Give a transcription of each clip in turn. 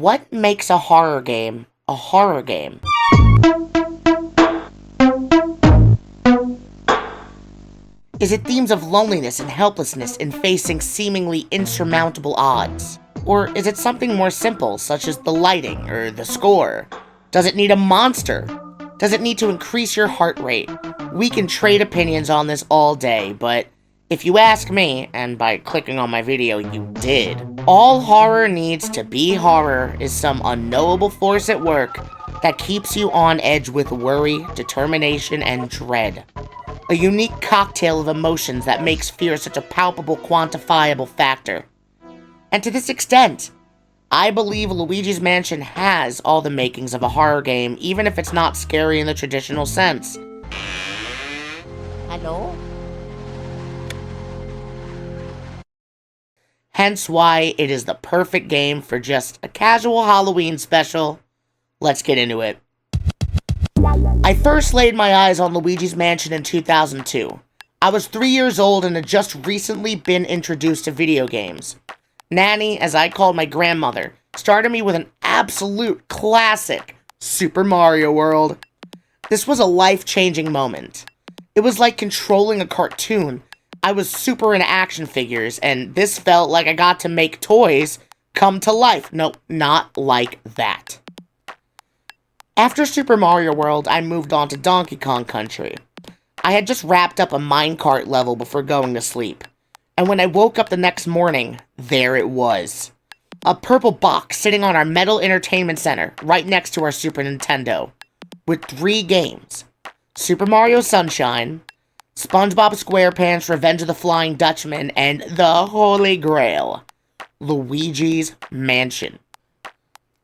What makes a horror game a horror game? Is it themes of loneliness and helplessness in facing seemingly insurmountable odds? Or is it something more simple, such as the lighting or the score? Does it need a monster? Does it need to increase your heart rate? We can trade opinions on this all day, but if you ask me, and by clicking on my video you did, all horror needs to be horror is some unknowable force at work that keeps you on edge with worry, determination, and dread. A unique cocktail of emotions that makes fear such a palpable, quantifiable factor. And to this extent, I believe Luigi's Mansion has all the makings of a horror game, even if it's not scary in the traditional sense. Hello? Hence why it is the perfect game for just a casual Halloween special. Let's get into it. I first laid my eyes on Luigi's Mansion in 2002. I was 3 years old and had just recently been introduced to video games. Nanny, as I called my grandmother, started me with an absolute classic, Super Mario World. This was a life-changing moment. It was like controlling a cartoon. I was super into action figures, and this felt like I got to make toys come to life. No, not like that. After Super Mario World, I moved on to Donkey Kong Country. I had just wrapped up a minecart level before going to sleep. And when I woke up the next morning, there it was. A purple box sitting on our metal entertainment center, right next to our Super Nintendo. With 3 games. Super Mario Sunshine, SpongeBob SquarePants Revenge of the Flying Dutchman, and the Holy Grail, Luigi's Mansion.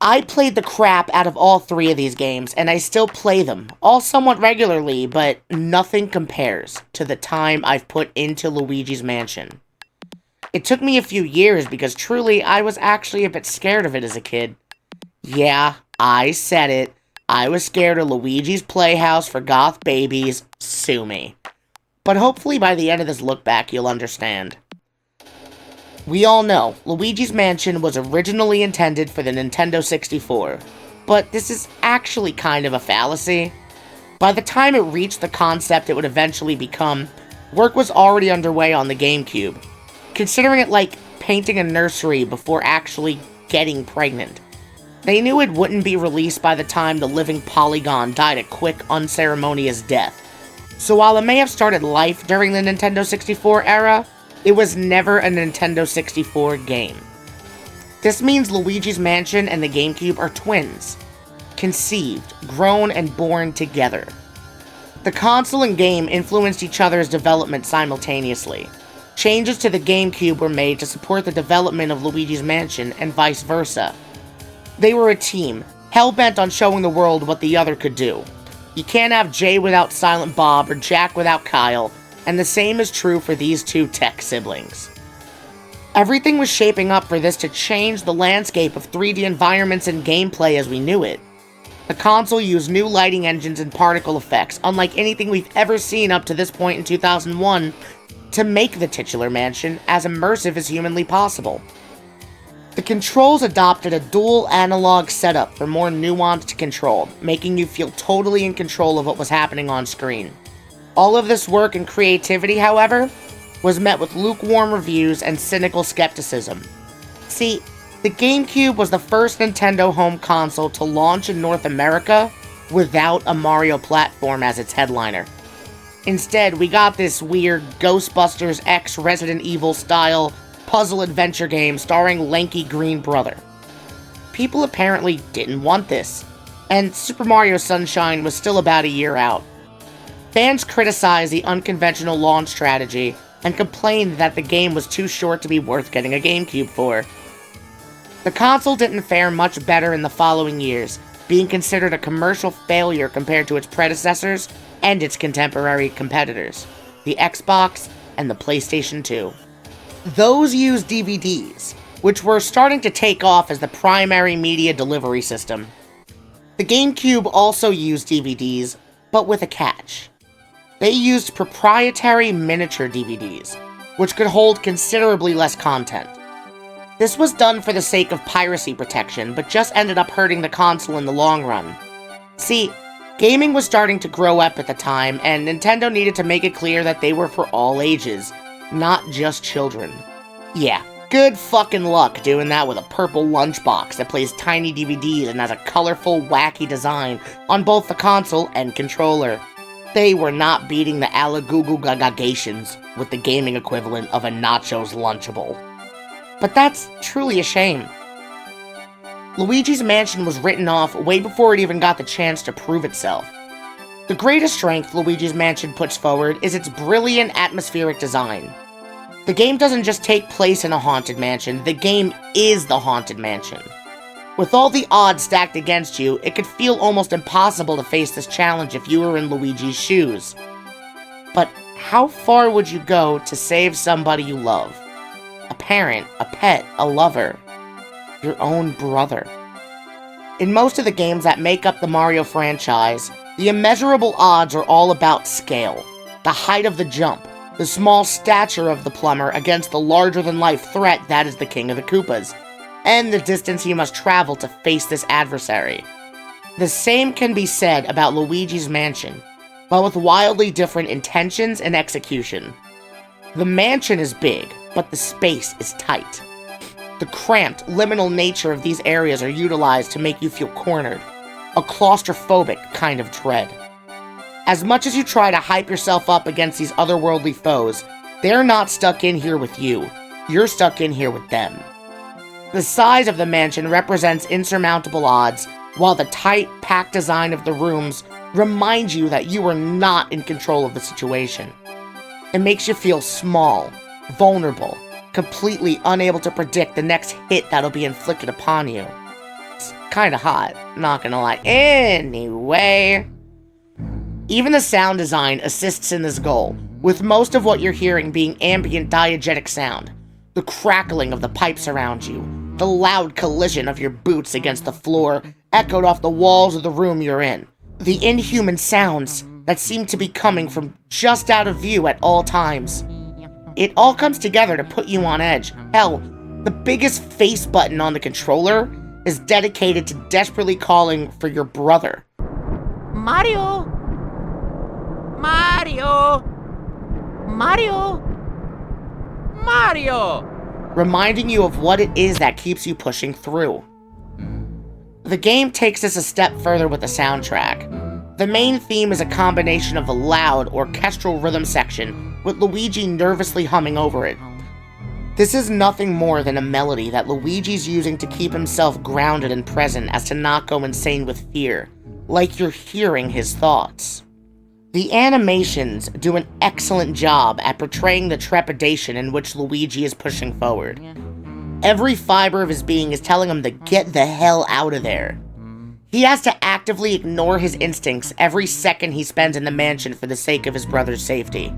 I played the crap out of all 3 of these games, and I still play them, all somewhat regularly, but nothing compares to the time I've put into Luigi's Mansion. It took me a few years because truly I was actually a bit scared of it as a kid. Yeah, I said it. I was scared of Luigi's Playhouse for goth babies. Sue me. But hopefully by the end of this look back you'll understand. We all know, Luigi's Mansion was originally intended for the Nintendo 64, but this is actually kind of a fallacy. By the time it reached the concept it would eventually become, work was already underway on the GameCube, considering it like painting a nursery before actually getting pregnant. They knew it wouldn't be released by the time the living polygon died a quick, unceremonious death. So while it may have started life during the Nintendo 64 era, it was never a Nintendo 64 game. This means Luigi's Mansion and the GameCube are twins. Conceived, grown, and born together. The console and game influenced each other's development simultaneously. Changes to the GameCube were made to support the development of Luigi's Mansion, and vice versa. They were a team, hell-bent on showing the world what the other could do. You can't have Jay without Silent Bob or Jack without Kyle, and the same is true for these 2 tech siblings. Everything was shaping up for this to change the landscape of 3D environments and gameplay as we knew it. The console used new lighting engines and particle effects, unlike anything we've ever seen up to this point in 2001, to make the titular mansion as immersive as humanly possible. The controls adopted a dual analog setup for more nuanced control, making you feel totally in control of what was happening on screen. All of this work and creativity, however, was met with lukewarm reviews and cynical skepticism. See, the GameCube was the first Nintendo home console to launch in North America without a Mario platform as its headliner. Instead, we got this weird Ghostbusters X Resident Evil style puzzle adventure game starring lanky green brother. People apparently didn't want this, and Super Mario Sunshine was still about a year out. Fans criticized the unconventional launch strategy and complained that the game was too short to be worth getting a GameCube for. The console didn't fare much better in the following years, being considered a commercial failure compared to its predecessors and its contemporary competitors, the Xbox and the PlayStation 2. Those used DVDs, which were starting to take off as the primary media delivery system. The GameCube also used DVDs, but with a catch. They used proprietary miniature DVDs, which could hold considerably less content. This was done for the sake of piracy protection, but just ended up hurting the console in the long run. See, gaming was starting to grow up at the time, and Nintendo needed to make it clear that they were for all ages, not just children. Yeah, good fucking luck doing that with a purple lunchbox that plays tiny DVDs and has a colorful, wacky design on both the console and controller. They were not beating the Alagoogoo Gagagations with the gaming equivalent of a Nachos Lunchable. But that's truly a shame. Luigi's Mansion was written off way before it even got the chance to prove itself. The greatest strength Luigi's Mansion puts forward is its brilliant atmospheric design. The game doesn't just take place in a haunted mansion, the game is the haunted mansion. With all the odds stacked against you, it could feel almost impossible to face this challenge if you were in Luigi's shoes. But how far would you go to save somebody you love? A parent, a pet, a lover, your own brother. In most of the games that make up the Mario franchise, the immeasurable odds are all about scale. The height of the jump, the small stature of the plumber against the larger-than-life threat that is the King of the Koopas, and the distance you must travel to face this adversary. The same can be said about Luigi's Mansion, but with wildly different intentions and execution. The mansion is big, but the space is tight. The cramped, liminal nature of these areas are utilized to make you feel cornered, a claustrophobic kind of dread. As much as you try to hype yourself up against these otherworldly foes, they're not stuck in here with you, you're stuck in here with them. The size of the mansion represents insurmountable odds, while the tight, packed design of the rooms reminds you that you are not in control of the situation. It makes you feel small, vulnerable, completely unable to predict the next hit that'll be inflicted upon you. It's kinda hot, not gonna lie. Anyway, even the sound design assists in this goal, with most of what you're hearing being ambient diegetic sound, the crackling of the pipes around you, the loud collision of your boots against the floor echoed off the walls of the room you're in, the inhuman sounds that seem to be coming from just out of view at all times. It all comes together to put you on edge. Hell, the biggest face button on the controller is dedicated to desperately calling for your brother. Mario! Mario! Mario! Mario! Reminding you of what it is that keeps you pushing through. The game takes this a step further with the soundtrack. The main theme is a combination of a loud, orchestral rhythm section with Luigi nervously humming over it. This is nothing more than a melody that Luigi's using to keep himself grounded and present as to not go insane with fear, like you're hearing his thoughts. The animations do an excellent job at portraying the trepidation in which Luigi is pushing forward. Every fiber of his being is telling him to get the hell out of there. He has to actively ignore his instincts every second he spends in the mansion for the sake of his brother's safety.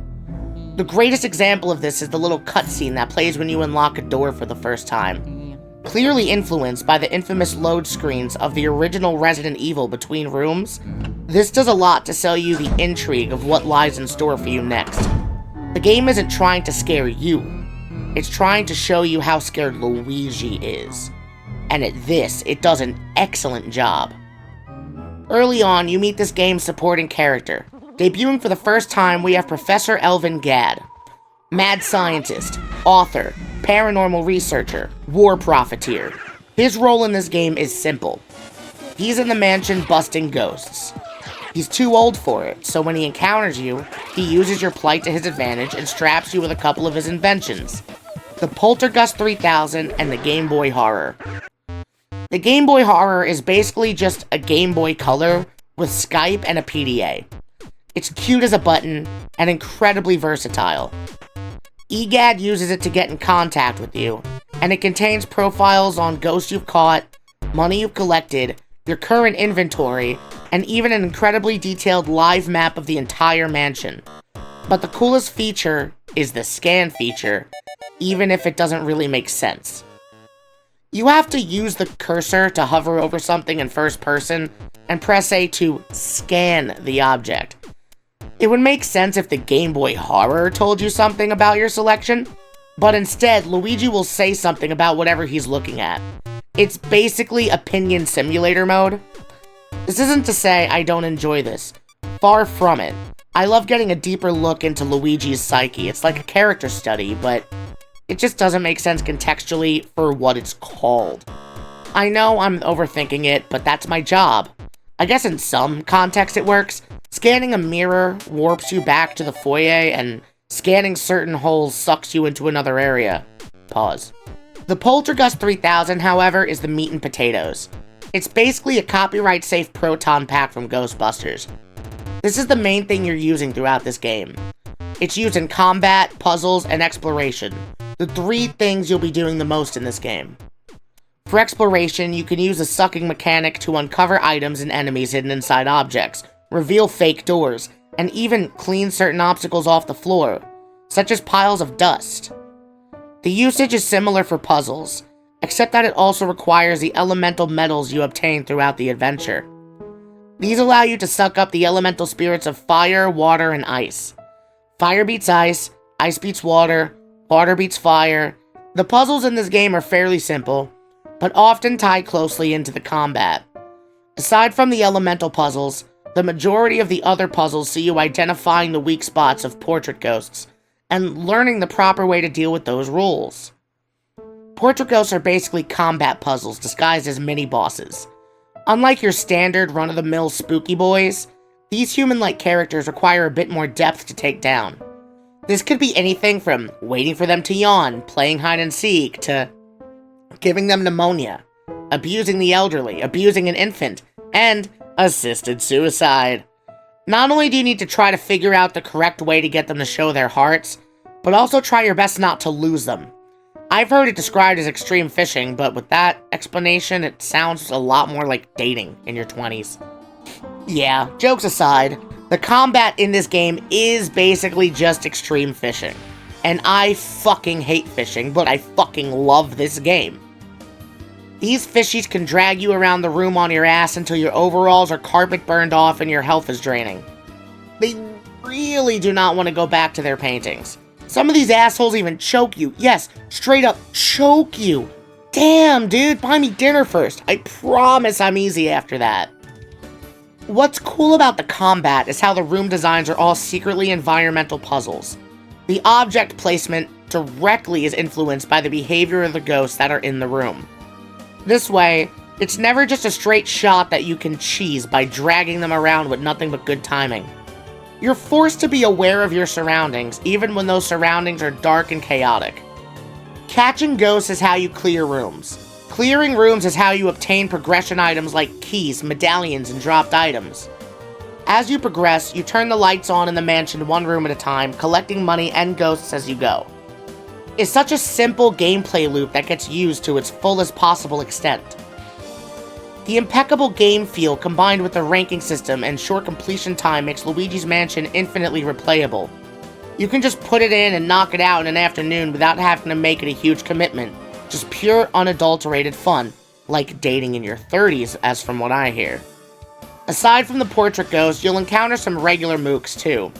The greatest example of this is the little cutscene that plays when you unlock a door for the first time. Clearly influenced by the infamous load screens of the original Resident Evil between rooms, this does a lot to sell you the intrigue of what lies in store for you next. The game isn't trying to scare you, it's trying to show you how scared Luigi is. And at this, it does an excellent job. Early on, you meet this game's supporting character. Debuting for the first time, we have Professor Elvin Gadd. Mad scientist, author, paranormal researcher, war profiteer. His role in this game is simple. He's in the mansion busting ghosts. He's too old for it, so when he encounters you, he uses your plight to his advantage and straps you with a couple of his inventions. The Poltergust 3000 and the Game Boy Horror. The Game Boy Horror is basically just a Game Boy Color with Skype and a PDA. It's cute as a button and incredibly versatile. EGAD uses it to get in contact with you, and it contains profiles on ghosts you've caught, money you've collected, your current inventory, and even an incredibly detailed live map of the entire mansion. But the coolest feature is the scan feature, even if it doesn't really make sense. You have to use the cursor to hover over something in first person and press A to scan the object. It would make sense if the Game Boy Horror told you something about your selection, but instead, Luigi will say something about whatever he's looking at. It's basically opinion simulator mode. This isn't to say I don't enjoy this. Far from it. I love getting a deeper look into Luigi's psyche. It's like a character study, but it just doesn't make sense contextually for what it's called. I know I'm overthinking it, but that's my job. I guess in some context it works. Scanning a mirror warps you back to the foyer, and scanning certain holes sucks you into another area. Pause. The Poltergust 3000, however, is the meat and potatoes. It's basically a copyright-safe proton pack from Ghostbusters. This is the main thing you're using throughout this game. It's used in combat, puzzles, and exploration. The three things you'll be doing the most in this game. For exploration, you can use the sucking mechanic to uncover items and enemies hidden inside objects, reveal fake doors, and even clean certain obstacles off the floor, such as piles of dust. The usage is similar for puzzles, except that it also requires the elemental metals you obtain throughout the adventure. These allow you to suck up the elemental spirits of fire, water, and ice. Fire beats ice beats water beats fire. The puzzles in this game are fairly simple, but often tie closely into the combat. Aside from the elemental puzzles, the majority of the other puzzles see you identifying the weak spots of portrait ghosts, and learning the proper way to deal with those rules. Portrait ghosts are basically combat puzzles disguised as mini-bosses. Unlike your standard run-of-the-mill spooky boys, these human-like characters require a bit more depth to take down. This could be anything from waiting for them to yawn, playing hide-and-seek, to giving them pneumonia, abusing the elderly, abusing an infant, and assisted suicide. Not only do you need to try to figure out the correct way to get them to show their hearts, but also try your best not to lose them. I've heard it described as extreme fishing, but with that explanation, it sounds a lot more like dating in your 20s. Yeah, jokes aside, the combat in this game is basically just extreme fishing. And I fucking hate fishing, but I fucking love this game. These fishies can drag you around the room on your ass until your overalls are carpet burned off and your health is draining. They really do not want to go back to their paintings. Some of these assholes even choke you. Yes, straight up choke you. Damn, dude, buy me dinner first. I promise I'm easy after that. What's cool about the combat is how the room designs are all secretly environmental puzzles. The object placement directly is influenced by the behavior of the ghosts that are in the room. This way, it's never just a straight shot that you can cheese by dragging them around with nothing but good timing. You're forced to be aware of your surroundings, even when those surroundings are dark and chaotic. Catching ghosts is how you clear rooms. Clearing rooms is how you obtain progression items like keys, medallions, and dropped items. As you progress, you turn the lights on in the mansion one room at a time, collecting money and ghosts as you go. It's such a simple gameplay loop that gets used to its fullest possible extent. The impeccable game feel combined with the ranking system and short completion time makes Luigi's Mansion infinitely replayable. You can just put it in and knock it out in an afternoon without having to make it a huge commitment. Just pure, unadulterated fun, like dating in your 30s, as from what I hear. Aside from the portrait ghosts, you'll encounter some regular mooks too.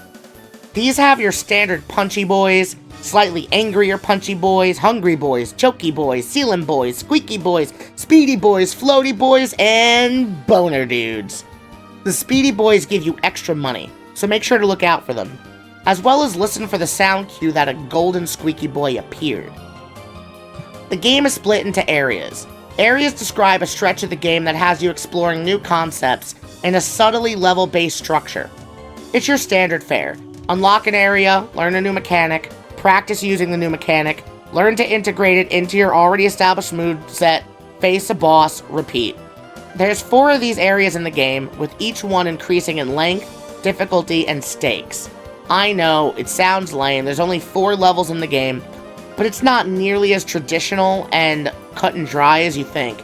These have your standard punchy boys, slightly angrier punchy boys, hungry boys, choky boys, ceiling boys, squeaky boys, speedy boys, floaty boys, and boner dudes. The speedy boys give you extra money, so make sure to look out for them, as well as listen for the sound cue that a golden squeaky boy appeared. The game is split into areas. Areas describe a stretch of the game that has you exploring new concepts in a subtly level-based structure. It's your standard fare. Unlock an area, learn a new mechanic, practice using the new mechanic, learn to integrate it into your already established moveset, face a boss, repeat. There's 4 of these areas in the game, with each one increasing in length, difficulty, and stakes. I know, it sounds lame, there's only 4 levels in the game, but it's not nearly as traditional and cut and dry as you think.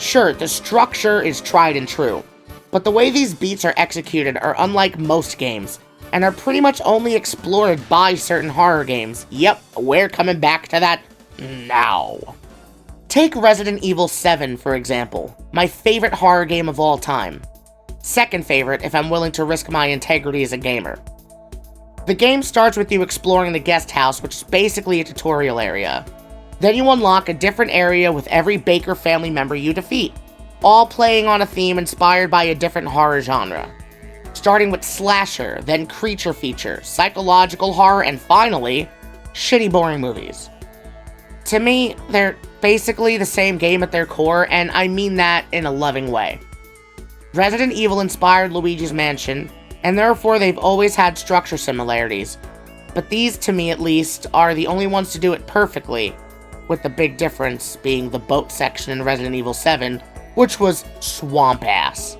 Sure, the structure is tried and true, but the way these beats are executed are unlike most games, and are pretty much only explored by certain horror games. Yep, we're coming back to that now. Take Resident Evil 7, for example, my favorite horror game of all time. Second favorite if I'm willing to risk my integrity as a gamer. The game starts with you exploring the guest house, which is basically a tutorial area. Then you unlock a different area with every Baker family member you defeat, all playing on a theme inspired by a different horror genre. Starting with slasher, then creature feature, psychological horror, and finally, shitty boring movies. To me, they're basically the same game at their core, and I mean that in a loving way. Resident Evil inspired Luigi's Mansion, and therefore they've always had structure similarities, but these, to me at least, are the only ones to do it perfectly, with the big difference being the boat section in Resident Evil 7, which was swamp-ass.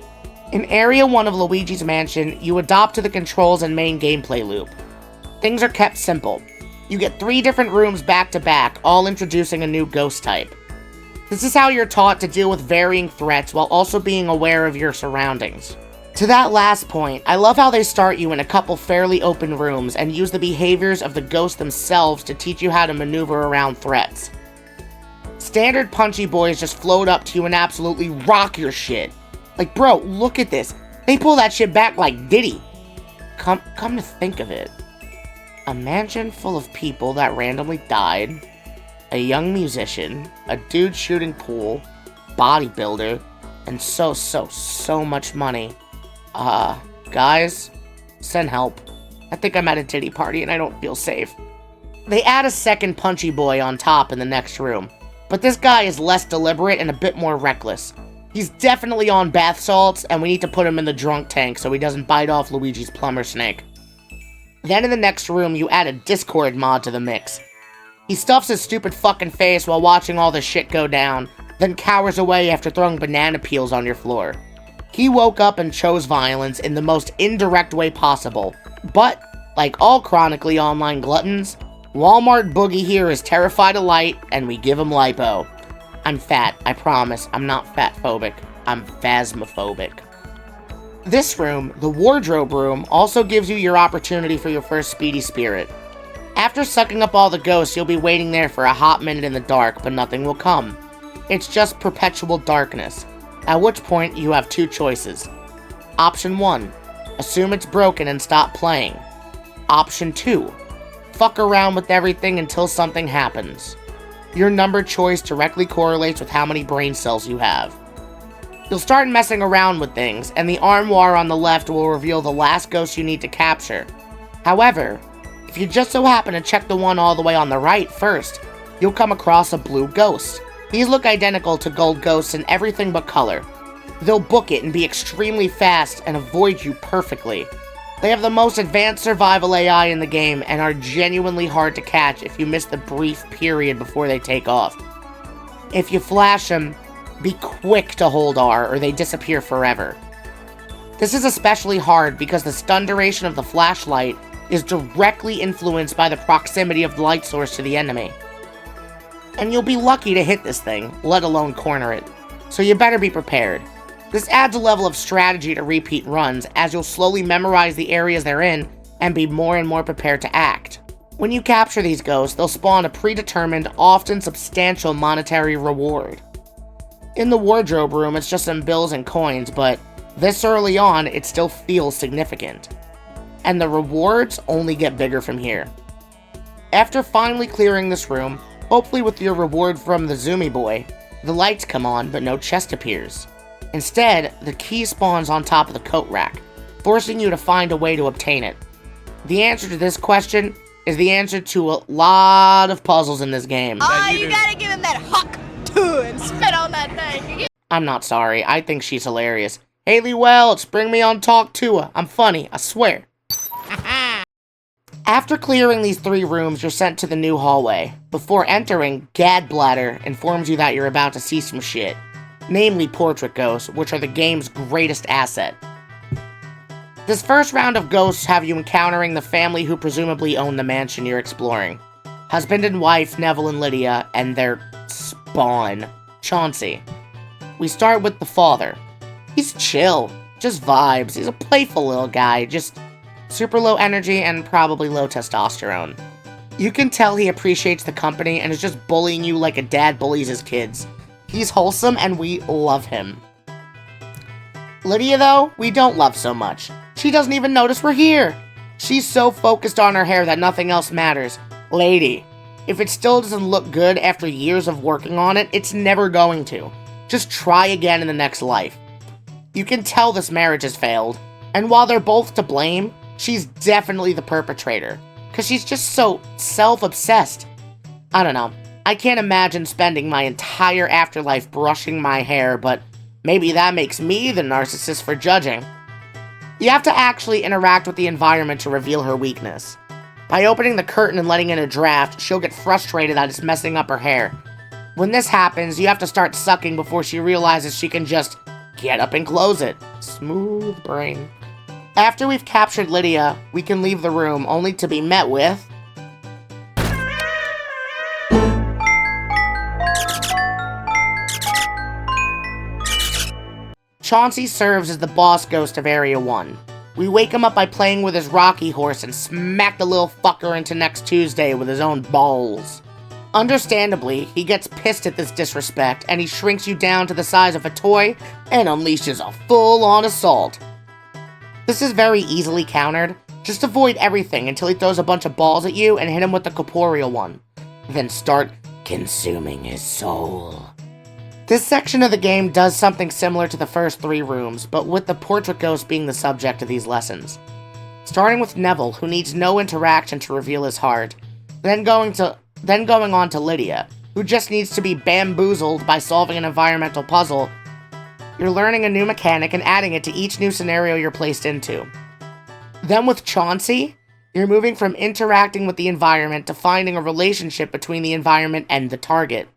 In Area 1 of Luigi's Mansion, you adopt to the controls and main gameplay loop. Things are kept simple. You get 3 different rooms back-to-back, all introducing a new ghost type. This is how you're taught to deal with varying threats while also being aware of your surroundings. To that last point, I love how they start you in a couple fairly open rooms and use the behaviors of the ghosts themselves to teach you how to maneuver around threats. Standard punchy boys just float up to you and absolutely rock your shit. Like, bro, look at this. They pull that shit back like Diddy. Come to think of it. A mansion full of people that randomly died, a young musician, a dude shooting pool, bodybuilder, and so much money. Guys, send help. I think I'm at a titty party and I don't feel safe. They add a second punchy boy on top in the next room, but this guy is less deliberate and a bit more reckless. He's definitely on bath salts, and we need to put him in the drunk tank so he doesn't bite off Luigi's plumber snake. Then in the next room, you add a Discord mod to the mix. He stuffs his stupid fucking face while watching all the shit go down, then cowers away after throwing banana peels on your floor. He woke up and chose violence in the most indirect way possible, but, like all chronically online gluttons, Walmart Boogie here is terrified of light, and we give him lipo. I'm fat, I promise, I'm not fat-phobic, I'm phasmophobic. This room, the wardrobe room, also gives you your opportunity for your first speedy spirit. After sucking up all the ghosts, you'll be waiting there for a hot minute in the dark, but nothing will come. It's just perpetual darkness, at which point you have 2 choices. Option 1, assume it's broken and stop playing. Option 2, fuck around with everything until something happens. Your numbered choice directly correlates with how many brain cells you have. You'll start messing around with things, and the armoire on the left will reveal the last ghost you need to capture. However, if you just so happen to check the one all the way on the right first, you'll come across a blue ghost. These look identical to gold ghosts in everything but color. They'll book it and be extremely fast and avoid you perfectly. They have the most advanced survival AI in the game and are genuinely hard to catch if you miss the brief period before they take off. If you flash them, be quick to hold R or they disappear forever. This is especially hard because the stun duration of the flashlight is directly influenced by the proximity of the light source to the enemy. And you'll be lucky to hit this thing, let alone corner it, so you better be prepared. This adds a level of strategy to repeat runs, as you'll slowly memorize the areas they're in and be more and more prepared to act. When you capture these ghosts, they'll spawn a predetermined, often substantial monetary reward. In the wardrobe room, it's just some bills and coins, but this early on, it still feels significant. And the rewards only get bigger from here. After finally clearing this room, hopefully with your reward from the Zoomy Boy, the lights come on, but no chest appears. Instead, the key spawns on top of the coat rack, forcing you to find a way to obtain it. The answer to this question is the answer to a lot of puzzles in this game. Oh, you gotta give him that huck too and spit on that thing. I'm not sorry, I think she's hilarious. Haley Welch, bring me on Talk to her. I'm funny, I swear. After clearing these 3 rooms, you're sent to the new hallway. Before entering, Gadbladder informs you that you're about to see some shit. Namely portrait ghosts, which are the game's greatest asset. This first round of ghosts have you encountering the family who presumably own the mansion you're exploring. Husband and wife, Neville and Lydia, and their spawn, Chauncey. We start with the father. He's chill, just vibes. He's a playful little guy, just super low energy and probably low testosterone. You can tell he appreciates the company and is just bullying you like a dad bullies his kids. He's wholesome and we love him. Lydia, though, we don't love so much. She doesn't even notice we're here. She's so focused on her hair that nothing else matters. Lady, if it still doesn't look good after years of working on it, it's never going to. Just try again in the next life. You can tell this marriage has failed, and while they're both to blame, she's definitely the perpetrator, because she's just so self-obsessed. I don't know. I can't imagine spending my entire afterlife brushing my hair, but maybe that makes me the narcissist for judging. You have to actually interact with the environment to reveal her weakness. By opening the curtain and letting in a draft, she'll get frustrated that it's messing up her hair. When this happens, you have to start sucking before she realizes she can just get up and close it. Smooth brain. After we've captured Lydia, we can leave the room, only to be met with... Chauncey serves as the boss ghost of Area 1. We wake him up by playing with his Rocky horse and smack the little fucker into next Tuesday with his own balls. Understandably, he gets pissed at this disrespect, and he shrinks you down to the size of a toy and unleashes a full-on assault. This is very easily countered. Just avoid everything until he throws a bunch of balls at you and hit him with the corporeal one. Then start consuming his soul. This section of the game does something similar to the first 3 rooms, but with the portrait ghost being the subject of these lessons. Starting with Neville, who needs no interaction to reveal his heart, then going on to Lydia, who just needs to be bamboozled by solving an environmental puzzle. You're learning a new mechanic and adding it to each new scenario you're placed into. Then with Chauncey, you're moving from interacting with the environment to finding a relationship between the environment and the target.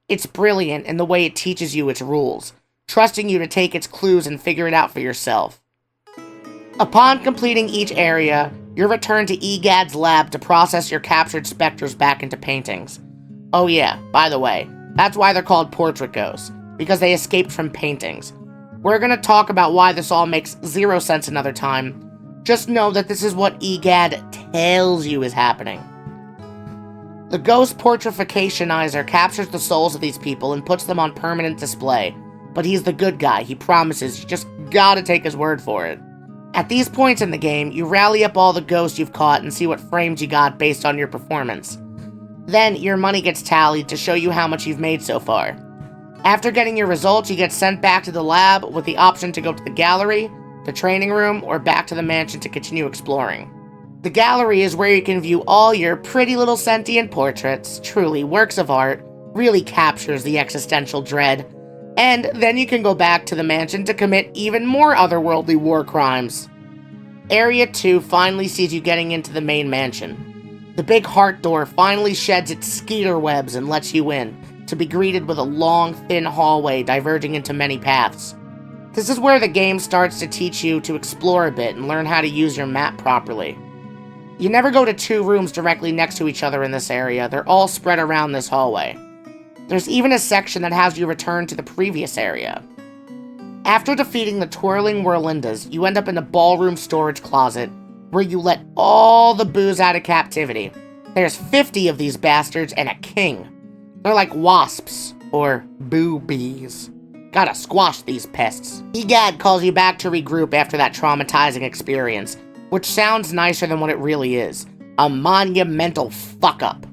It's brilliant in the way it teaches you its rules, trusting you to take its clues and figure it out for yourself. Upon completing each area, you're returned to EGAD's lab to process your captured specters back into paintings. Oh yeah, by the way, that's why they're called portrait ghosts, because they escaped from paintings. We're gonna talk about why this all makes 0 sense another time. Just know that this is what EGAD tells you is happening. The ghost portrificationizer captures the souls of these people and puts them on permanent display. But he's the good guy, he promises, you just gotta take his word for it. At these points in the game, you rally up all the ghosts you've caught and see what frames you got based on your performance. Then, your money gets tallied to show you how much you've made so far. After getting your results, you get sent back to the lab with the option to go to the gallery, the training room, or back to the mansion to continue exploring. The gallery is where you can view all your pretty little sentient portraits, truly works of art, really captures the existential dread, and then you can go back to the mansion to commit even more otherworldly war crimes. Area 2 finally sees you getting into the main mansion. The big heart door finally sheds its skeeter webs and lets you in, to be greeted with a long, thin hallway diverging into many paths. This is where the game starts to teach you to explore a bit and learn how to use your map properly. You never go to 2 rooms directly next to each other in this area, they're all spread around this hallway. There's even a section that has you return to the previous area. After defeating the twirling Whirlindas, you end up in the ballroom storage closet, where you let all the booze out of captivity. There's 50 of these bastards and a king. They're like wasps, or boobies. Gotta squash these pests. EGAD calls you back to regroup after that traumatizing experience, which sounds nicer than what it really is. A monumental fuck-up.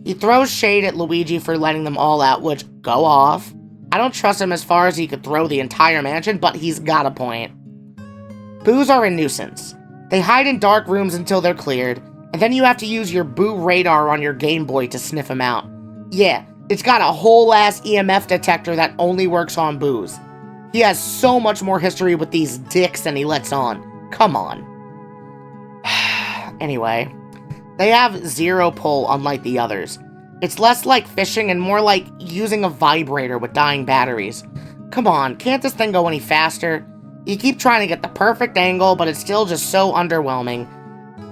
He throws shade at Luigi for letting them all out, which, go off. I don't trust him as far as he could throw the entire mansion, but he's got a point. Boos are a nuisance. They hide in dark rooms until they're cleared, and then you have to use your boo radar on your Game Boy to sniff them out. Yeah, it's got a whole-ass EMF detector that only works on boos. He has so much more history with these dicks than he lets on. Come on. Anyway, they have 0 pull unlike the others. It's less like fishing and more like using a vibrator with dying batteries. Come on, can't this thing go any faster? You keep trying to get the perfect angle, but it's still just so underwhelming.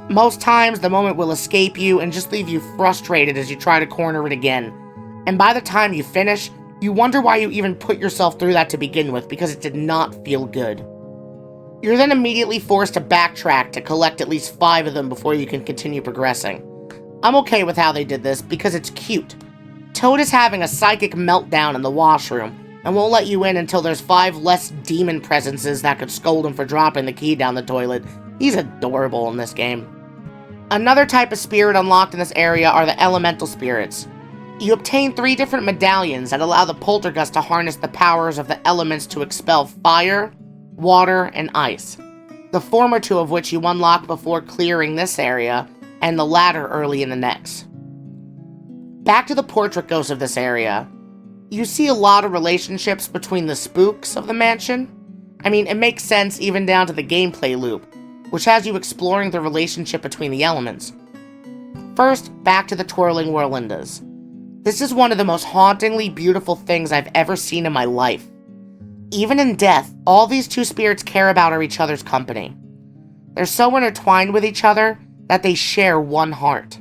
Most times, the moment will escape you and just leave you frustrated as you try to corner it again. And by the time you finish, you wonder why you even put yourself through that to begin with, because it did not feel good. You're then immediately forced to backtrack to collect at least 5 of them before you can continue progressing. I'm okay with how they did this, because it's cute. Toad is having a psychic meltdown in the washroom, and won't let you in until there's 5 less demon presences that could scold him for dropping the key down the toilet, He's adorable in this game. Another type of spirit unlocked in this area are the elemental spirits. You obtain 3 different medallions that allow the poltergust to harness the powers of the elements to expel fire, water, and ice. The former 2 of which you unlock before clearing this area, and the latter early in the next. Back to the portrait ghosts of this area. You see a lot of relationships between the spooks of the mansion. I mean, it makes sense even down to the gameplay loop, which has you exploring the relationship between the elements. First, back to the twirling whirlindas. This is one of the most hauntingly beautiful things I've ever seen in my life. Even in death, all these 2 spirits care about are each other's company. They're so intertwined with each other that they share one heart.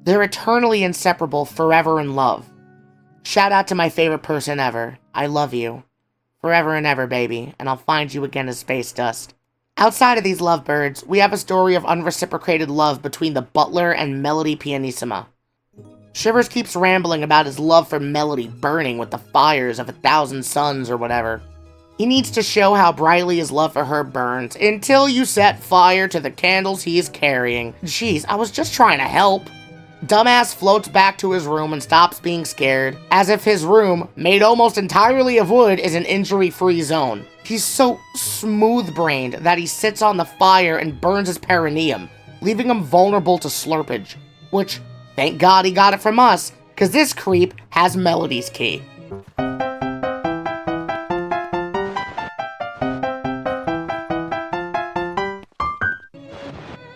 They're eternally inseparable, forever in love. Shout out to my favorite person ever. I love you. Forever and ever, baby, and I'll find you again as space dust. Outside of these lovebirds, we have a story of unreciprocated love between the butler and Melody Pianissima. Shivers keeps rambling about his love for Melody burning with the fires of 1,000 suns or whatever. He needs to show how brightly his love for her burns until you set fire to the candles he is carrying. Jeez, I was just trying to help. Dumbass floats back to his room and stops being scared, as if his room, made almost entirely of wood, is an injury-free zone. He's so smooth-brained that he sits on the fire and burns his perineum, leaving him vulnerable to slurpage. Which, thank God he got it from us, cause this creep has Melody's key.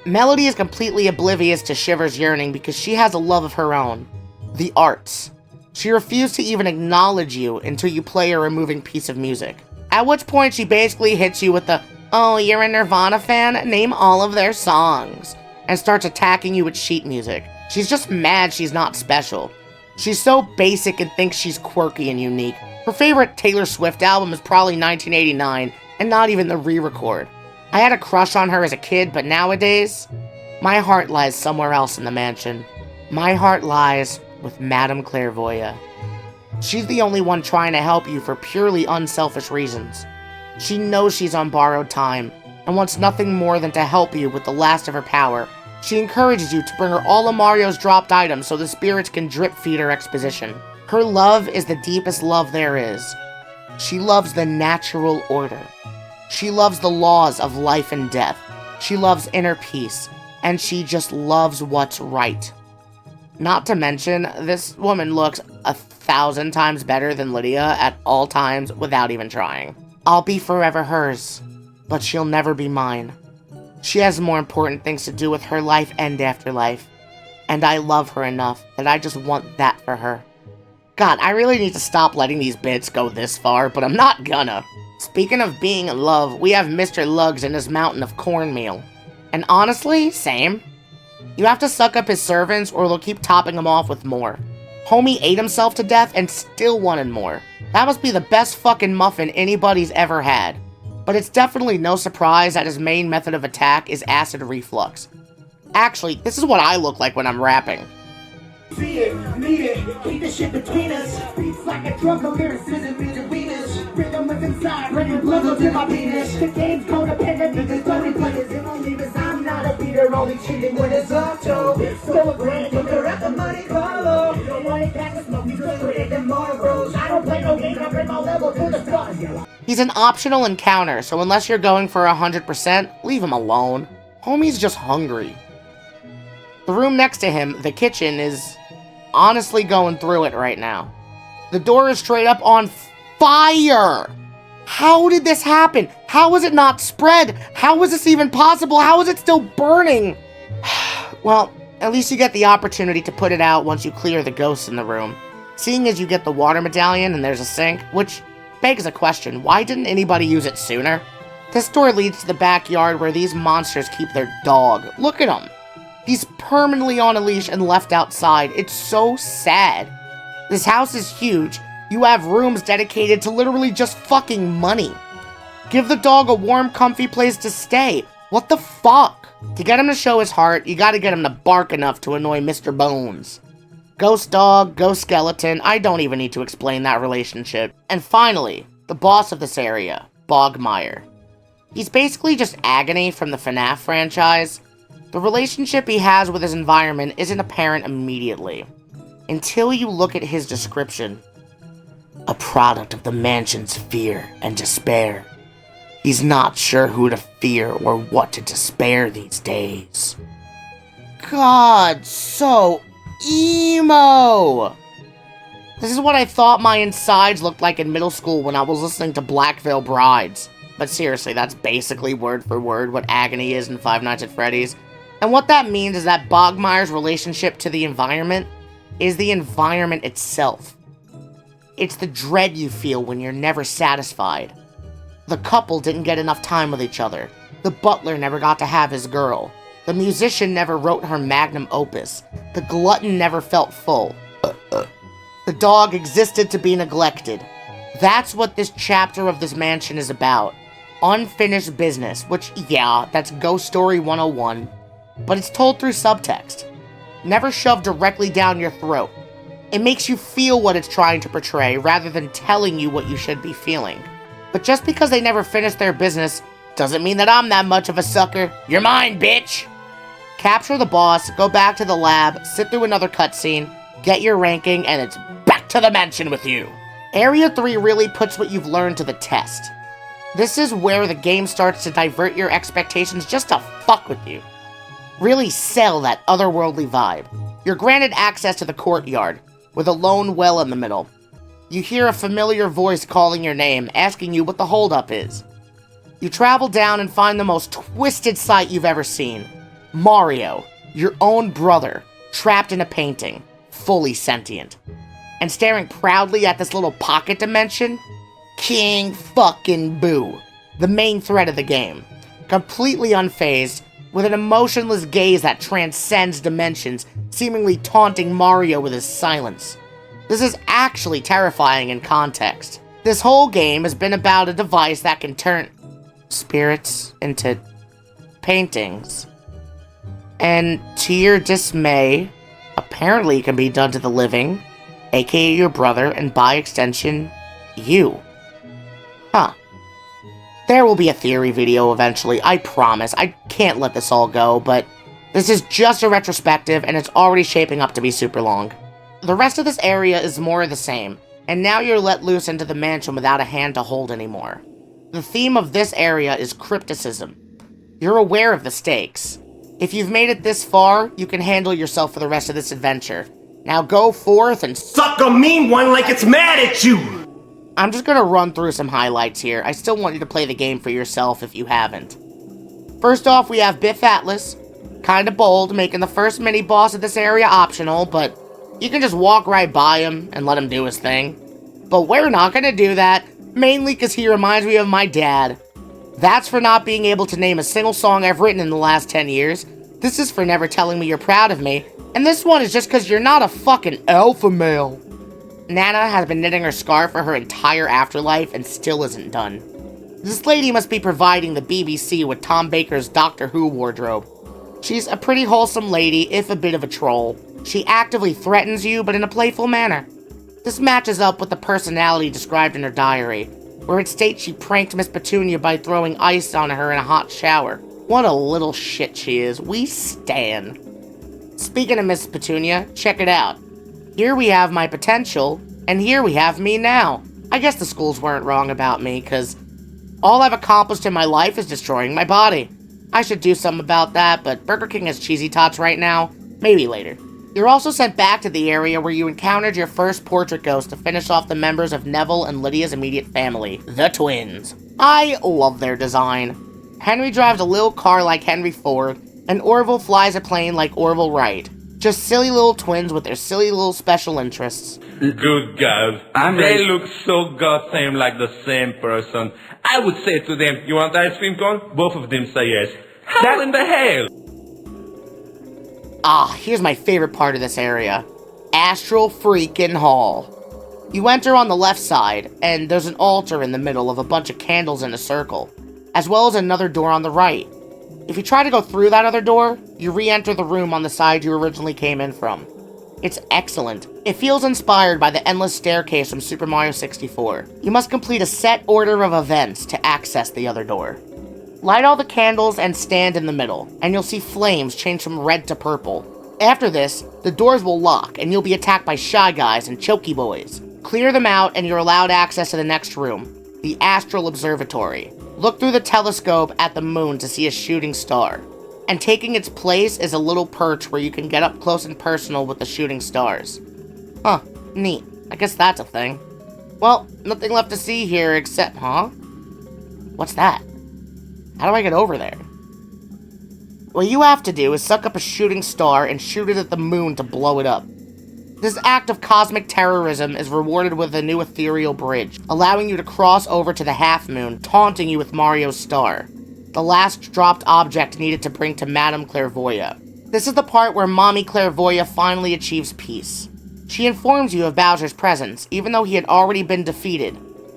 Melody is completely oblivious to Shiver's yearning because she has a love of her own. The arts. She refused to even acknowledge you until you play a removing piece of music. At which point she basically hits you with the, "Oh, you're a Nirvana fan? Name all of their songs," and starts attacking you with sheet music. She's just mad she's not special. She's so basic and thinks she's quirky and unique. Her favorite Taylor Swift album is probably 1989, and not even the re-record. I had a crush on her as a kid, but nowadays, my heart lies somewhere else in the mansion. My heart lies with Madame Clairvoyant. She's the only one trying to help you for purely unselfish reasons. She knows she's on borrowed time, and wants nothing more than to help you with the last of her power. She encourages you to bring her all of Mario's dropped items so the spirits can drip feed her exposition. Her love is the deepest love there is. She loves the natural order. She loves the laws of life and death. She loves inner peace. And she just loves what's right. Not to mention, this woman looks 1,000 times better than Lydia at all times without even trying. I'll be forever hers, but she'll never be mine. She has more important things to do with her life and afterlife. And I love her enough that I just want that for her. God, I really need to stop letting these bits go this far, but I'm not gonna. Speaking of being in love, we have Mr. Lugs and his mountain of cornmeal. And honestly, same. You have to suck up his servants or they'll keep topping him off with more. Homie ate himself to death and still wanted more. That must be the best fucking muffin anybody's ever had. But it's definitely no surprise that his main method of attack is acid reflux. Actually, this is what I look like when I'm rapping. See it, need it, keep this shit between us. Beats like a drunk of lyricism, music Venus. Rhythm with inside, running blood up in my penis. The game's codependent, niggas don't play as if only cause I'm not a beater, only cheating when it's up to. So a grand, look at the money follow. No money back to smoke, you just create them morals. I don't play no game, I bring my level to the stars. He's an optional encounter, so unless you're going for 100%, leave him alone. Homie's just hungry. The room next to him, the kitchen, is honestly going through it right now. The door is straight up on fire! How did this happen? How was it not spread? How was this even possible? How is it still burning? Well, at least you get the opportunity to put it out once you clear the ghosts in the room. Seeing as you get the water medallion and there's a sink, which begs a question, why didn't anybody use it sooner? This door leads to the backyard where these monsters keep their dog. Look at him. He's permanently on a leash and left outside. It's so sad. This house is huge. You have rooms dedicated to literally just fucking money. Give the dog a warm, comfy place to stay. What the fuck? To get him to show his heart, you gotta get him to bark enough to annoy Mr. Bones. Ghost dog, ghost skeleton, I don't even need to explain that relationship. And finally, the boss of this area, Bogmire. He's basically just Agony from the FNAF franchise. The relationship he has with his environment isn't apparent immediately, until you look at his description. A product of the mansion's fear and despair. He's not sure who to fear or what to despair these days. God, so emo! This is what I thought my insides looked like in middle school when I was listening to Black Veil Brides. But seriously, that's basically word for word what Agony is in Five Nights at Freddy's. And what that means is that Bogmire's relationship to the environment is the environment itself. It's the dread you feel when you're never satisfied. The couple didn't get enough time with each other. The butler never got to have his girl. The musician never wrote her magnum opus. The glutton never felt full. The dog existed to be neglected. That's what this chapter of this mansion is about. Unfinished business, which, yeah, that's Ghost Story 101, but it's told through subtext. Never shoved directly down your throat. It makes you feel what it's trying to portray, rather than telling you what you should be feeling. But just because they never finished their business, doesn't mean that I'm that much of a sucker. You're mine, bitch! Capture the boss, go back to the lab, sit through another cutscene, get your ranking, and it's back to the mansion with you. Area 3 really puts what you've learned to the test. This is where the game starts to divert your expectations just to fuck with you. Really sell that otherworldly vibe. You're granted access to the courtyard, with a lone well in the middle. You hear a familiar voice calling your name, asking you what the holdup is. You travel down and find the most twisted sight you've ever seen. Mario, your own brother, trapped in a painting, fully sentient. And staring proudly at this little pocket dimension, King fucking Boo, the main threat of the game. Completely unfazed, with an emotionless gaze that transcends dimensions, seemingly taunting Mario with his silence. This is actually terrifying in context. This whole game has been about a device that can turn spirits into paintings. And to your dismay, apparently it can be done to the living, aka your brother, and by extension, you. Huh. There will be a theory video eventually, I promise. I can't let this all go, but this is just a retrospective, and it's already shaping up to be super long. The rest of this area is more of the same, and now you're let loose into the mansion without a hand to hold anymore. The theme of this area is Crypticism. You're aware of the stakes. If you've made it this far, you can handle yourself for the rest of this adventure. Now go forth and suck a mean one like it's mad at you! I'm just gonna run through some highlights here. I still want you to play the game for yourself if you haven't. First off, we have Biff Atlas. Kinda bold, making the first mini-boss of this area optional, but you can just walk right by him and let him do his thing. But we're not gonna do that, mainly because he reminds me of my dad. That's for not being able to name a single song I've written in the last 10 years. This is for never telling me you're proud of me. And this one is just because you're not a fucking alpha male. Nana has been knitting her scarf for her entire afterlife and still isn't done. This lady must be providing the BBC with Tom Baker's Doctor Who wardrobe. She's a pretty wholesome lady, if a bit of a troll. She actively threatens you, but in a playful manner. This matches up with the personality described in her diary, where it states she pranked Miss Petunia by throwing ice on her in a hot shower. What a little shit she is. We stan. Speaking of Miss Petunia, check it out. Here we have my potential, and here we have me now. I guess the schools weren't wrong about me, because all I've accomplished in my life is destroying my body. I should do something about that, but Burger King has cheesy tots right now. Maybe later. You're also sent back to the area where you encountered your first portrait ghost to finish off the members of Neville and Lydia's immediate family, the twins. I love their design. Henry drives a little car like Henry Ford, and Orville flies a plane like Orville Wright. Just silly little twins with their silly little special interests. Good guys. They look so goddamn like the same person. I would say to them, you want ice cream cone? Both of them say yes. How in the hell? Ah, here's my favorite part of this area. Astral Freakin' Hall. You enter on the left side, and there's an altar in the middle of a bunch of candles in a circle, as well as another door on the right. If you try to go through that other door, you re-enter the room on the side you originally came in from. It's excellent. It feels inspired by the endless staircase from Super Mario 64. You must complete a set order of events to access the other door. Light all the candles and stand in the middle, and you'll see flames change from red to purple. After this, the doors will lock, and you'll be attacked by Shy Guys and Choky Boys. Clear them out, and you're allowed access to the next room, the Astral Observatory. Look through the telescope at the moon to see a shooting star. And taking its place is a little perch where you can get up close and personal with the shooting stars. Huh, neat. I guess that's a thing. Well, nothing left to see here except... Huh? What's that? How do I get over there? What you have to do is suck up a shooting star and shoot it at the moon to blow it up. This act of cosmic terrorism is rewarded with a new ethereal bridge, allowing you to cross over to the half-moon, taunting you with Mario's star, the last dropped object needed to bring to Madame Clairvoya. This is the part where Mommy Clairvoya finally achieves peace. She informs you of Bowser's presence, even though he had already been defeated,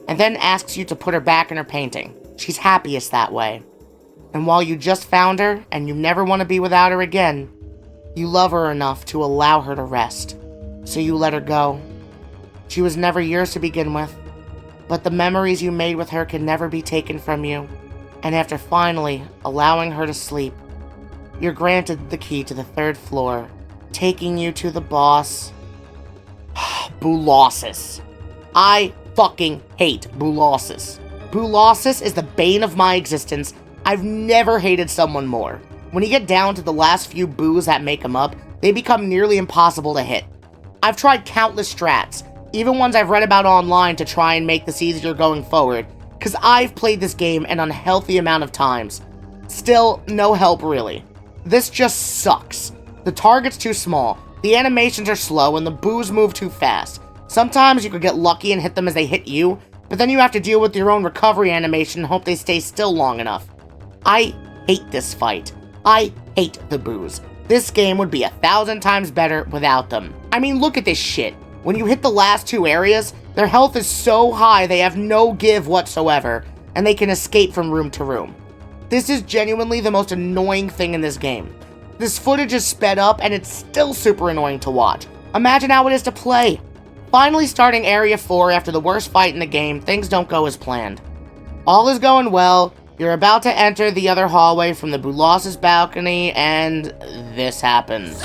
and then asks you to put her back in her painting. She's happiest that way. And while you just found her, and you never want to be without her again, you love her enough to allow her to rest. So you let her go. She was never yours to begin with, but the memories you made with her can never be taken from you. And after finally allowing her to sleep, you're granted the key to the 3rd floor, taking you to the boss, Boolossus. I fucking hate Boolossus. Boolossus is the bane of my existence. I've never hated someone more. When you get down to the last few boos that make him up, they become nearly impossible to hit. I've tried countless strats, even ones I've read about online to try and make this easier going forward, because I've played this game an unhealthy amount of times. Still, no help really. This just sucks. The target's too small, the animations are slow, and the boos move too fast. Sometimes you could get lucky and hit them as they hit you, but then you have to deal with your own recovery animation and hope they stay still long enough. I hate this fight. I hate the boos. This game would be 1,000 times better without them. I mean, look at this shit. When you hit the last 2 areas, their health is so high they have no give whatsoever, and they can escape from room to room. This is genuinely the most annoying thing in this game. This footage is sped up, and it's still super annoying to watch. Imagine how it is to play. Finally starting Area 4 after the worst fight in the game, things don't go as planned. All is going well. You're about to enter the other hallway from the Boolossus balcony, and this happens.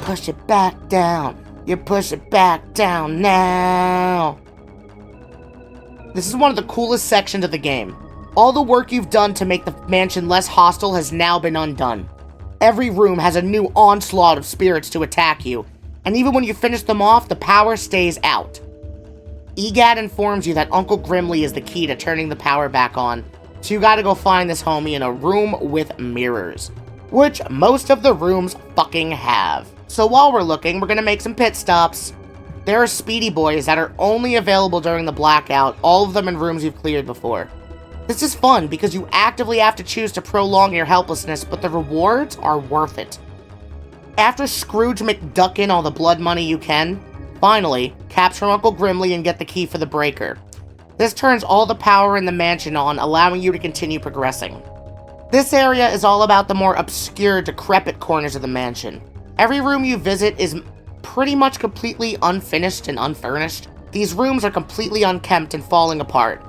Push it back down. You push it back down now. This is one of the coolest sections of the game. All the work you've done to make the mansion less hostile has now been undone. Every room has a new onslaught of spirits to attack you, and even when you finish them off, the power stays out. EGAD informs you that Uncle Grimly is the key to turning the power back on, so you gotta go find this homie in a room with mirrors, which most of the rooms fucking have. So while we're looking, we're gonna make some pit stops. There are Speedy Boys that are only available during the blackout, all of them in rooms you've cleared before. This is fun because you actively have to choose to prolong your helplessness, but the rewards are worth it. After Scrooge McDuckin all the blood money you can, finally, capture Uncle Grimly and get the key for the breaker. This turns all the power in the mansion on, allowing you to continue progressing. This area is all about the more obscure, decrepit corners of the mansion. Every room you visit is pretty much completely unfinished and unfurnished. These rooms are completely unkempt and falling apart.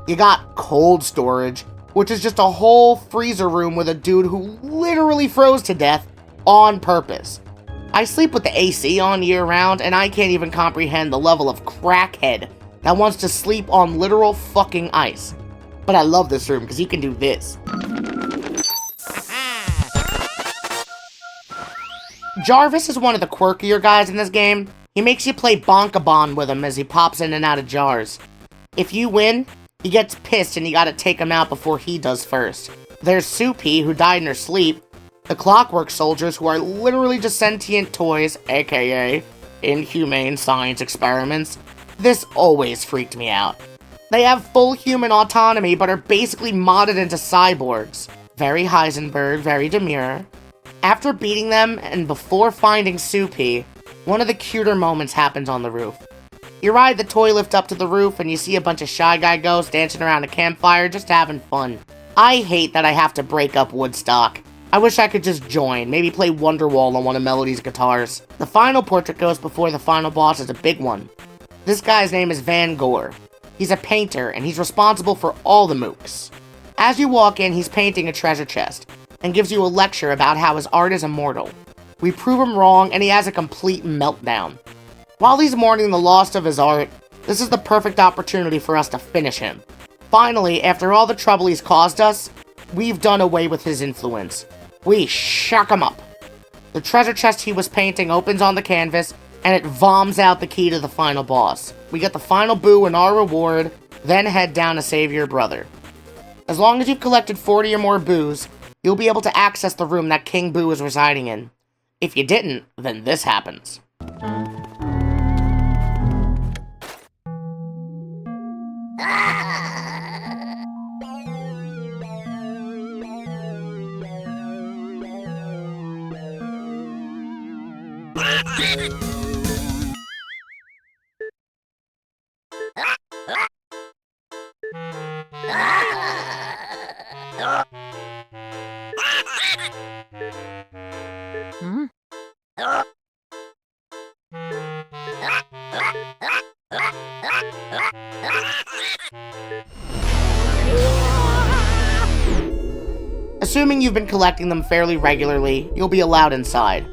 You got cold storage, which is just a whole freezer room with a dude who literally froze to death on purpose. I sleep with the AC on year-round, and I can't even comprehend the level of crackhead that wants to sleep on literal fucking ice. But I love this room because you can do this. Jarvis is one of the quirkier guys in this game. He makes you play Bonkabon with him as he pops in and out of jars. If you win, he gets pissed and you gotta take him out before he does first. There's Soupy, who died in her sleep. The Clockwork Soldiers, who are literally just sentient toys, aka inhumane science experiments. This always freaked me out. They have full human autonomy, but are basically modded into cyborgs. Very Heisenberg, very demure. After beating them, and before finding Soupy, one of the cuter moments happens on the roof. You ride the toy lift up to the roof, and you see a bunch of Shy Guy ghosts dancing around a campfire, just having fun. I hate that I have to break up Woodstock. I wish I could just join, maybe play Wonderwall on one of Melody's guitars. The final portrait ghost before the final boss is a big one. This guy's name is Van Gore. He's a painter, and he's responsible for all the mooks. As you walk in, he's painting a treasure chest, and gives you a lecture about how his art is immortal. We prove him wrong, and he has a complete meltdown. While he's mourning the loss of his art, this is the perfect opportunity for us to finish him. Finally, after all the trouble he's caused us, we've done away with his influence. We shuck him up. The treasure chest he was painting opens on the canvas, and it voms out the key to the final boss. We get the final boo and our reward, then head down to save your brother. As long as you've collected 40 or more boos, you'll be able to access the room that King Boo is residing in. If you didn't, then this happens. Assuming you've been collecting them fairly regularly, you'll be allowed inside.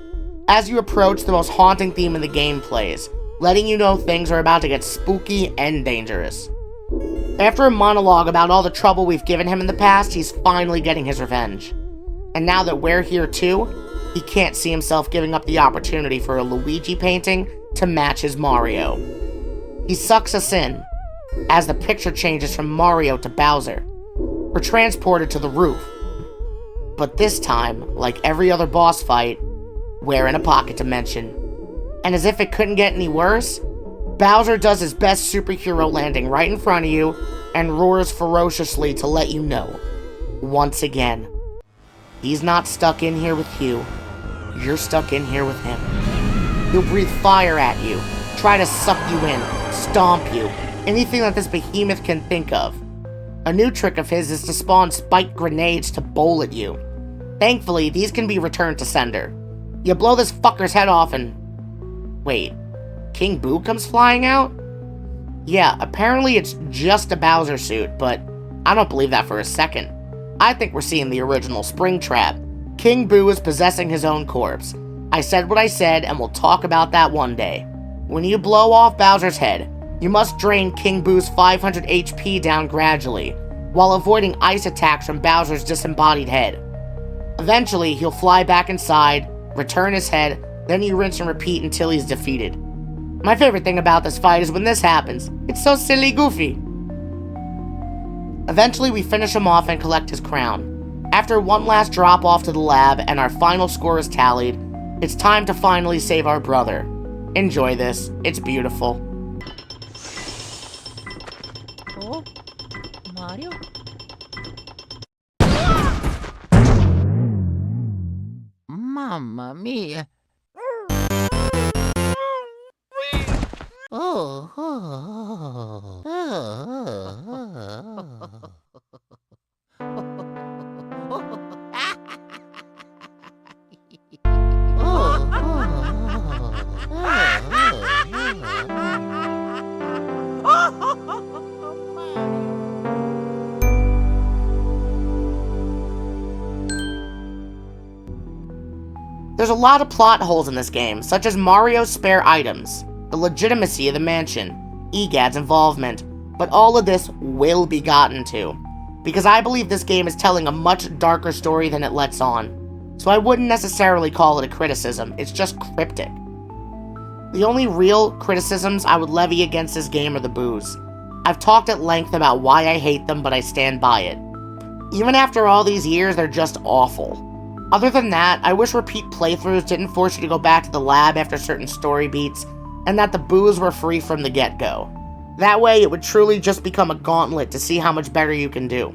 As you approach, the most haunting theme in the game plays, letting you know things are about to get spooky and dangerous. After a monologue about all the trouble we've given him in the past, he's finally getting his revenge. And now that we're here too, he can't see himself giving up the opportunity for a Luigi painting to match his Mario. He sucks us in, as the picture changes from Mario to Bowser. We're transported to the roof. But this time, like every other boss fight, we're in a pocket dimension. And as if it couldn't get any worse, Bowser does his best superhero landing right in front of you and roars ferociously to let you know, once again, he's not stuck in here with you, you're stuck in here with him. He'll breathe fire at you, try to suck you in, stomp you, anything that this behemoth can think of. A new trick of his is to spawn spiked grenades to bowl at you. Thankfully, these can be returned to sender. You blow this fucker's head off and... Wait, King Boo comes flying out? Yeah, apparently it's just a Bowser suit, but I don't believe that for a second. I think we're seeing the original Springtrap. King Boo is possessing his own corpse. I said what I said, and we'll talk about that one day. When you blow off Bowser's head, you must drain King Boo's 500 HP down gradually, while avoiding ice attacks from Bowser's disembodied head. Eventually, he'll fly back inside, return his head, then you rinse and repeat until he's defeated. My favorite thing about this fight is when this happens. It's so silly goofy. Eventually, we finish him off and collect his crown. After one last drop off to the lab and our final score is tallied, it's time to finally save our brother. Enjoy this. It's beautiful. Oh, Mario? Mamma mia. Oh, oh, There's a lot of plot holes in this game, such as Mario's spare items, the legitimacy of the mansion, EGAD's involvement, but all of this will be gotten to, because I believe this game is telling a much darker story than it lets on, so I wouldn't necessarily call it a criticism, it's just cryptic. The only real criticisms I would levy against this game are the boos. I've talked at length about why I hate them, but I stand by it. Even after all these years, they're just awful. Other than that, I wish repeat playthroughs didn't force you to go back to the lab after certain story beats, and that the boos were free from the get-go. That way, it would truly just become a gauntlet to see how much better you can do.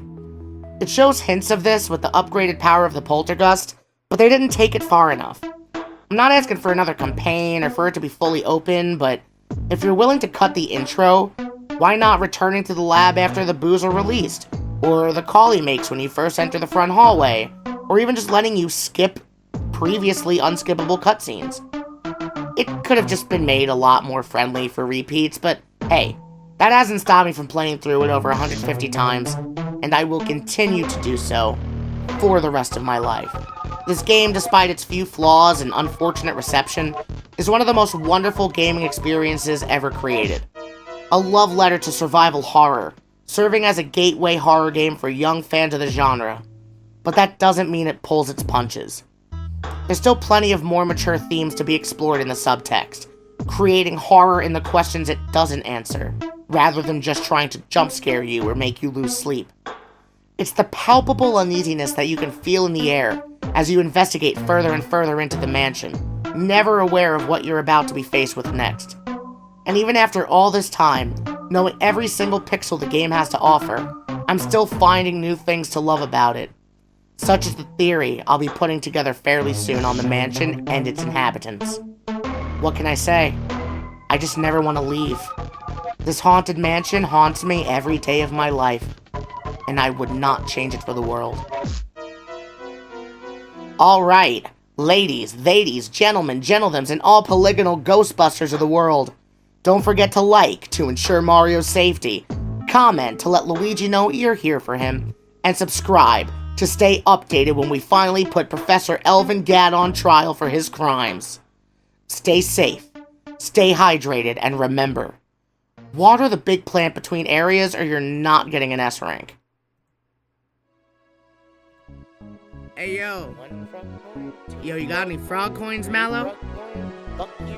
It shows hints of this with the upgraded power of the poltergust, but they didn't take it far enough. I'm not asking for another campaign or for it to be fully open, but if you're willing to cut the intro, why not returning to the lab after the boos are released? Or the call he makes when you first enter the front hallway? or even just letting you skip previously unskippable cutscenes. It could have just been made a lot more friendly for repeats, but hey, that hasn't stopped me from playing through it over 150 times, and I will continue to do so for the rest of my life. This game, despite its few flaws and unfortunate reception, is one of the most wonderful gaming experiences ever created. A love letter to survival horror, serving as a gateway horror game for young fans of the genre. But that doesn't mean it pulls its punches. There's still plenty of more mature themes to be explored in the subtext, creating horror in the questions it doesn't answer, rather than just trying to jump scare you or make you lose sleep. It's the palpable uneasiness that you can feel in the air as you investigate further and further into the mansion, never aware of what you're about to be faced with next. And even after all this time, knowing every single pixel the game has to offer, I'm still finding new things to love about it. Such is the theory I'll be putting together fairly soon on the mansion and its inhabitants. What can I say? I just never want to leave. This haunted mansion haunts me every day of my life, and I would not change it for the world. Alright, ladies, gentlemen, gentlethems, and all polygonal ghostbusters of the world. Don't forget to like to ensure Mario's safety, comment to let Luigi know you're here for him, and subscribe to stay updated when we finally put Professor Elvin Gadd on trial for his crimes. Stay safe, stay hydrated, and remember, water the big plant between areas or you're not getting an S rank. Hey, yo. Yo, you got any frog coins, Mallow? Fuck you.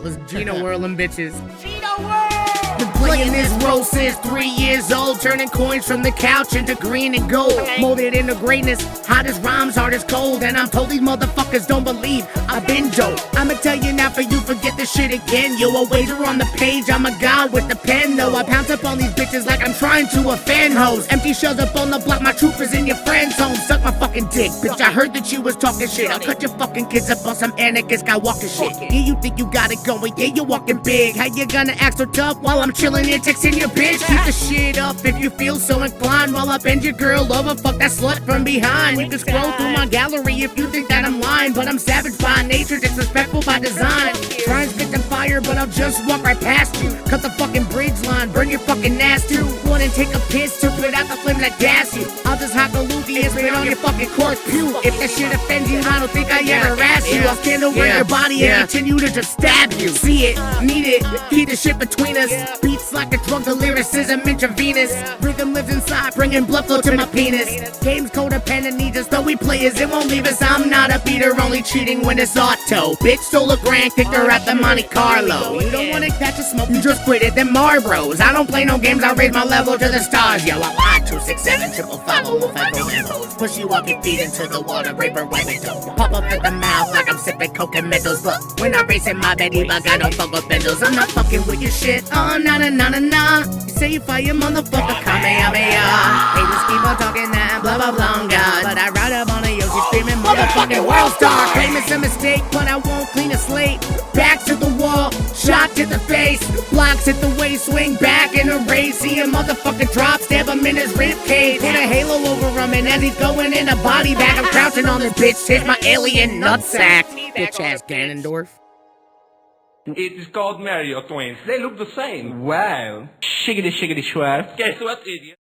Let's Gino whirl them bitches. Gino World! Been playing this role since 3 years old, turning coins from the couch into green and gold. Molded into greatness, hot as rhymes, hard as cold. And I'm told these motherfuckers don't believe I've been dope. I'ma tell you now for you forget this shit again. Yo, a wager on the page, I'm a god with the pen though. I pounce up on these bitches like I'm trying to offend hoes. Empty shells up on the block, my troopers in your friend's home. Suck my fucking dick, bitch, I heard that you was talking shit. I'll cut your fucking kids up on some Anakin Skywalker shit. Yeah, you think you got it going, yeah, you're walking big. How you gonna act so tough while I'm chilling here texting your bitch? Keep the shit up if you feel so inclined, while I bend your girl over, fuck that slut from behind. You can scroll through my gallery if you think that I'm lying, but I'm savage by nature, disrespectful by design. Try and spit the fire, but I'll just walk right past you. Cut the fucking bridge line, burn your fucking ass too. Wanna take a piss to put out the flame that gas you? I'll just hack a loogie and spit on your fucking corpse pew. If that shit offends you, I don't think I ever asked you. I'll stand over your body and continue to just stab you. See it, need it, keep the shit between us. Beats like a drug, the lyricism intravenous. Rhythm lives inside, bringing blood flow to my penis. Game's codependent, needs us, though we players, it won't leave us. I'm not a beater, only cheating when it's auto. Bitch stole a grand, kicked her at the Monte Carlo. You don't wanna catch a smoke, you just quit it, them Marlboros. I don't play no games, I raise my level to the stars. Yo, I'm hot, 267 555 push you off your feet into the water, raper waving dope. Pop up at the mouth like I'm sipping coke and Mentos, but when I race in my Betty Bug, I don't fuck with bendels. I'm not fucking with your shit, oh na na na na na. You say you fire, motherfucker, Kamehameha. Haters keep on talking that blah blah blah on God, but I ride up on a Yoshi screaming motherfucking world star. Claim it's a mistake, but I won't clean a slate. Back to the wall, shot to the face, blocks hit the waist, swing back in a race. See a motherfucker drop, stab him in his rib cage. Put a halo over him and as he's going in a body bag, I'm crouching on this bitch, here's my alien nutsack. Bitch ass Ganondorf. It is called Mario twins. They look the same. Wow. Shiggity shiggity schwarf. Guess what, idiot?